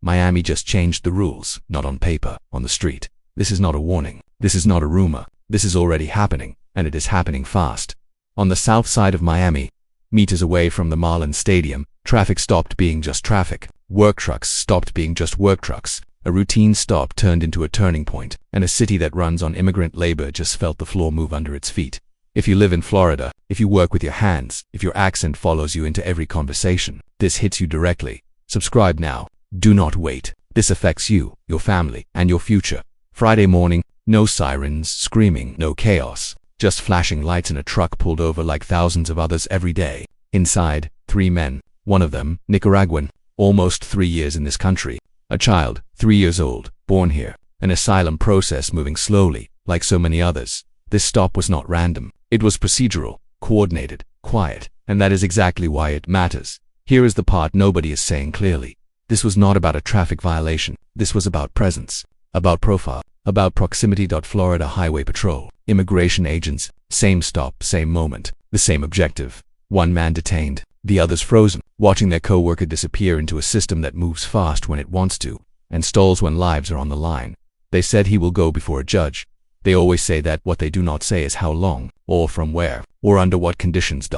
Miami just changed the rules, not on paper, on the street. This is not a warning. This is not a rumor. This is already happening, and it is happening fast. On the south side of Miami, meters away from the Marlins Stadium, traffic stopped being just traffic. Work trucks stopped being just work trucks. A routine stop turned into a turning point, and a city that runs on immigrant labor just felt the floor move under its feet. If you live in Florida, if you work with your hands, if your accent follows you into every conversation, this hits you directly. Subscribe now. Do not wait. This affects you, your family, and your future. Friday morning, no sirens, screaming, no chaos. Just flashing lights and a truck pulled over like thousands of others every day. Inside, 3 men, one of them, Nicaraguan, almost 3 years in this country. A child, 3 years old, born here. An asylum process moving slowly, like so many others. This stop was not random. It was procedural, coordinated, quiet, and that is exactly why it matters. Here is the part nobody is saying clearly. This was not about a traffic violation. This was about presence, about profile, about proximity. Florida Highway Patrol, immigration agents, same stop, same moment, the same objective. One man detained, the others frozen, watching their co-worker disappear into a system that moves fast when it wants to, and stalls when lives are on the line. They said he will go before a judge. They always say that. What they do not say is how long, or from where, or under what conditions.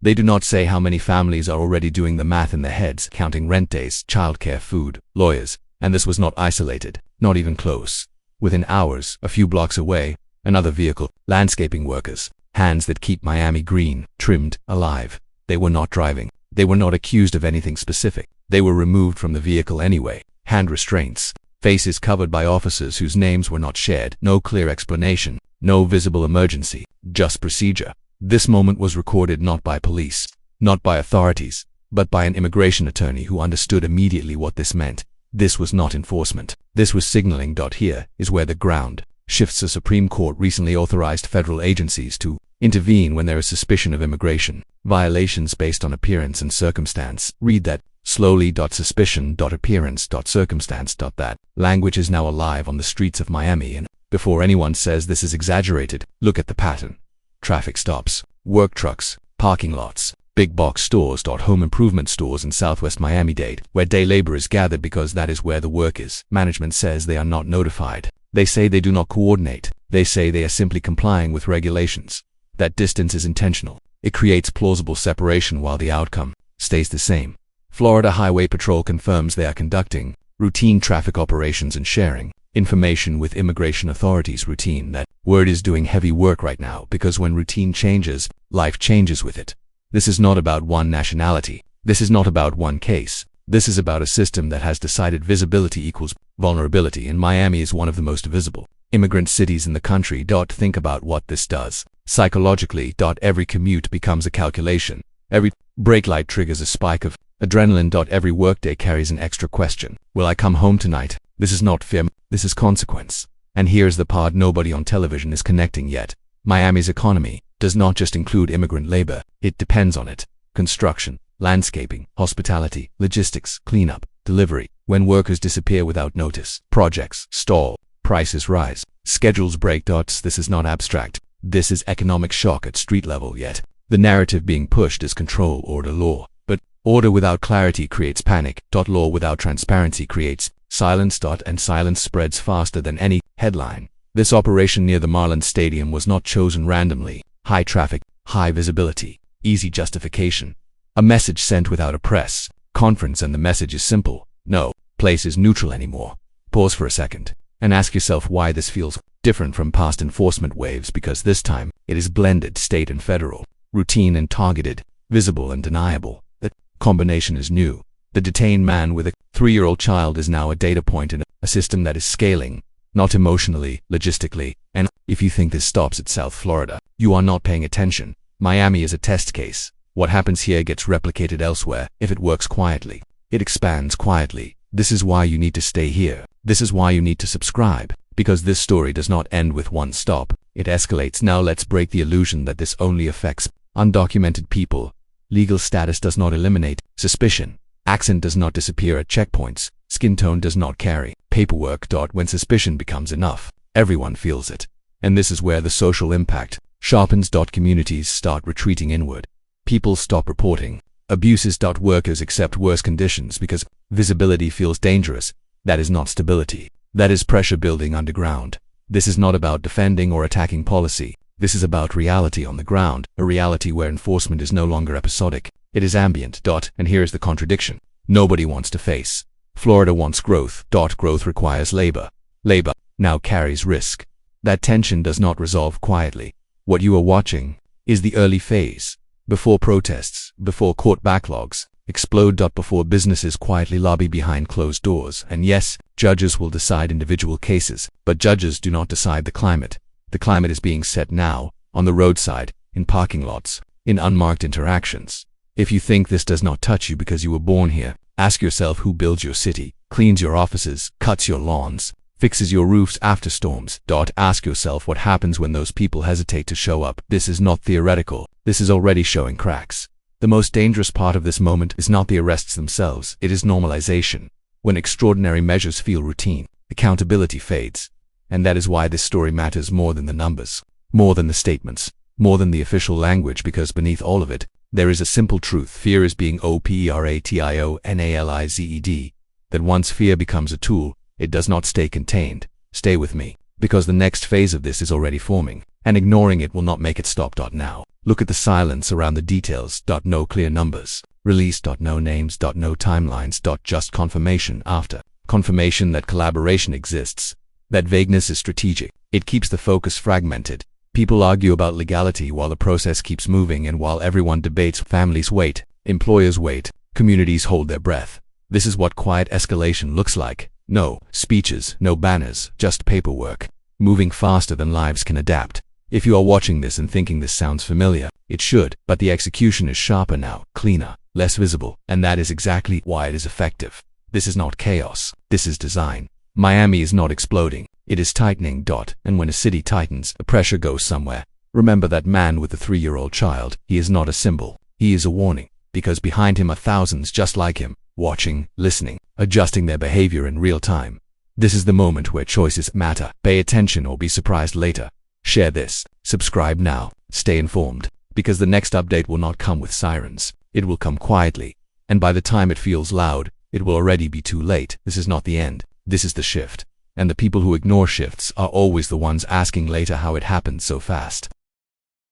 They do not say how many families are already doing the math in their heads, counting rent days, childcare, food, lawyers, and this was not isolated, not even close. Within hours, a few blocks away, another vehicle, landscaping workers, hands that keep Miami green, trimmed, alive. They were not driving. They were not accused of anything specific. They were removed from the vehicle anyway. Hand restraints, faces covered by officers whose names were not shared, no clear explanation, no visible emergency, just procedure. This moment was recorded not by police, not by authorities, but by an immigration attorney who understood immediately what this meant. This was not enforcement. This was signaling. Here is where the ground shifts. The Supreme Court recently authorized federal agencies to intervene when there is suspicion of immigration violations based on appearance and circumstance. Read that slowly. Suspicion. Appearance. Circumstance. That language is now alive on the streets of Miami, and before anyone says this is exaggerated, look at the pattern. Traffic stops, work trucks, parking lots, big box stores. Home improvement stores in Southwest Miami-Dade, where day labor is gathered because that is where the work is. Management says they are not notified. They say they do not coordinate. They say they are simply complying with regulations. That distance is intentional. It creates plausible separation while the outcome stays the same. Florida Highway Patrol confirms they are conducting routine traffic operations and sharing information with immigration authorities. Routine. That word is doing heavy work right now, because when routine changes, life changes with it. This is not about one nationality. This is not about one case. This is about a system that has decided visibility equals vulnerability, and Miami is one of the most visible immigrant cities in the country. Think about what this does psychologically. Every commute becomes a calculation. Every brake light triggers a spike of adrenaline. Every workday carries an extra question. Will I come home tonight? This is not fear. This is consequence. And here's the part nobody on television is connecting yet. Miami's economy does not just include immigrant labor. It depends on it. Construction, landscaping, hospitality, logistics, cleanup, delivery. When workers disappear without notice, projects stall, prices rise, schedules break. This is not abstract. This is economic shock at street level. Yet the narrative being pushed is control, order, law. But order without clarity creates panic. Law without transparency creates silence. And silence spreads faster than any headline. This operation near the Marlins Stadium was not chosen randomly. High traffic, high visibility, easy justification. A message sent without a press conference, and the message is simple. No place is neutral anymore. Pause for a second and ask yourself why this feels different from past enforcement waves, because this time it is blended, state and federal, routine and targeted, visible and deniable. The combination is new. The detained man with a 3-year-old child is now a data point in a system that is scaling, not emotionally, logistically. And if you think this stops at South Florida, you are not paying attention. Miami is a test case. What happens here gets replicated elsewhere. If it works quietly, it expands quietly. This is why you need to stay here. This is why you need to subscribe, because this story does not end with one stop. It escalates. Now let's break the illusion that this only affects undocumented people. Legal status does not eliminate suspicion. Accent does not disappear at checkpoints. Skin tone does not carry paperwork. When suspicion becomes enough, everyone feels it. And this is where the social impact sharpens. Communities start retreating inward. People stop reporting. Abuses. Workers accept worse conditions because visibility feels dangerous. That is not stability. That is pressure building underground. This is not about defending or attacking policy. This is about reality on the ground, a reality where enforcement is no longer episodic. It is ambient. And here is the contradiction. Nobody wants to face. Florida wants growth. Growth requires labor. Labor now carries risk. That tension does not resolve quietly. What you are watching is the early phase. Before protests, before court backlogs explode. Before businesses quietly lobby behind closed doors. And yes, judges will decide individual cases, but judges do not decide the climate. The climate is being set now, on the roadside, in parking lots, in unmarked interactions. If you think this does not touch you because you were born here, ask yourself who builds your city, cleans your offices, cuts your lawns, fixes your roofs after storms. Ask yourself what happens when those people hesitate to show up. This is not theoretical. This is already showing cracks. The most dangerous part of this moment is not the arrests themselves, it is normalization. When extraordinary measures feel routine, accountability fades. And that is why this story matters more than the numbers, more than the statements, more than the official language, because beneath all of it, there is a simple truth. Fear is being operationalized. That once fear becomes a tool, it does not stay contained. Stay with me, because the next phase of this is already forming, and ignoring it will not make it stop. Now, look at the silence around the details. No clear numbers. Release. No names. No timelines. Just confirmation after confirmation that collaboration exists. That vagueness is strategic. It keeps the focus fragmented. People argue about legality while the process keeps moving, and while everyone debates, families wait, employers wait, communities hold their breath. This is what quiet escalation looks like. No speeches, no banners, just paperwork, moving faster than lives can adapt. If you are watching this and thinking this sounds familiar, it should, but the execution is sharper now, cleaner, less visible, and that is exactly why it is effective. This is not chaos. This is design. Miami is not exploding. It is tightening. And when a city tightens, the pressure goes somewhere. Remember that man with the 3-year-old child. He is not a symbol. He is a warning, because behind him are thousands just like him, watching, listening, adjusting their behavior in real time. This is the moment where choices matter. Pay attention or be surprised later. Share this. Subscribe now. Stay informed, because the next update will not come with sirens. It will come quietly. And by the time it feels loud, it will already be too late. This is not the end. This is the shift. And the people who ignore shifts are always the ones asking later how it happened so fast.